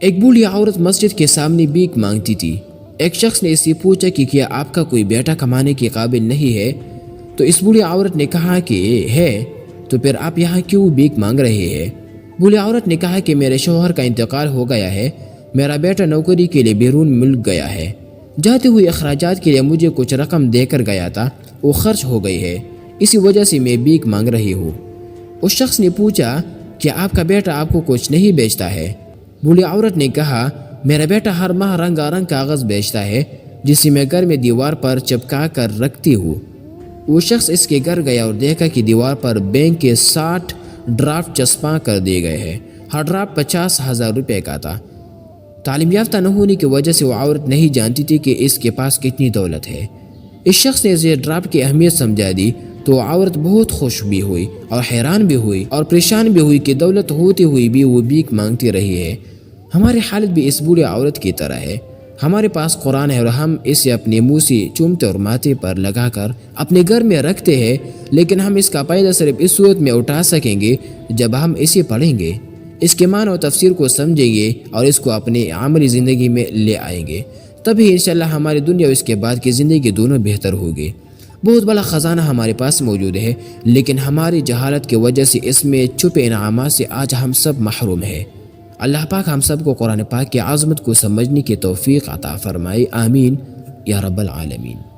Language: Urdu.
ایک بوڑھی عورت مسجد کے سامنے بھیک مانگتی تھی۔ ایک شخص نے اس سے پوچھا کہ کیا آپ کا کوئی بیٹا کمانے کے قابل نہیں ہے؟ تو اس بوڑھی عورت نے کہا کہ ہے۔ تو پھر آپ یہاں کیوں بھیک مانگ رہے ہیں؟ بوڑھی عورت نے کہا کہ میرے شوہر کا انتقال ہو گیا ہے، میرا بیٹا نوکری کے لیے بیرون ملک گیا ہے، جاتے ہوئے اخراجات کے لیے مجھے کچھ رقم دے کر گیا تھا، وہ خرچ ہو گئی ہے، اسی وجہ سے میں بھیک مانگ رہی ہوں۔ اس شخص نے پوچھا کہ آپ کا بیٹا آپ کو کچھ نہیں بیچتا ہے؟ بوڑھی عورت نے کہا میرا بیٹا ہر ماہ رنگا رنگ کاغذ بیچتا ہے جسے میں گھر میں دیوار پر چپکا کر رکھتی ہوں۔ وہ شخص اس کے گھر گیا اور دیکھا کہ دیوار پر بینک کے 60 ڈرافٹ چسپاں کر دیے گئے ہیں، ہر ڈرافٹ 50,000 روپے کا تھا۔ تعلیم یافتہ نہ ہونے کی وجہ سے وہ عورت نہیں جانتی تھی کہ اس کے پاس کتنی دولت ہے۔ اس شخص نے اسے ڈرافٹ کی اہمیت سمجھا دی تو عورت بہت خوش بھی ہوئی اور حیران بھی ہوئی اور پریشان بھی ہوئی کہ دولت ہوتی ہوئی بھی وہ بھیک مانگتی رہی ہے۔ ہماری حالت بھی اس بوڑھی عورت کی طرح ہے۔ ہمارے پاس قرآن ہے اور ہم اسے اپنے منہ سے چومتے اور ماتھے پر لگا کر اپنے گھر میں رکھتے ہیں، لیکن ہم اس کا فائدہ صرف اس صورت میں اٹھا سکیں گے جب ہم اسے پڑھیں گے، اس کے معنی و تفسیر کو سمجھیں گے اور اس کو اپنی عملی زندگی میں لے آئیں گے، تبھی انشاءاللہ ہماری دنیا اور اس کے بعد کی زندگی دونوں بہتر ہوگی۔ بہت بڑا خزانہ ہمارے پاس موجود ہے، لیکن ہماری جہالت کی وجہ سے اس میں چھپے انعامات سے آج ہم سب محروم ہیں۔ اللہ پاک ہم سب کو قرآن پاک کی عظمت کو سمجھنے کی توفیق عطا فرمائے، آمین یا رب العالمین۔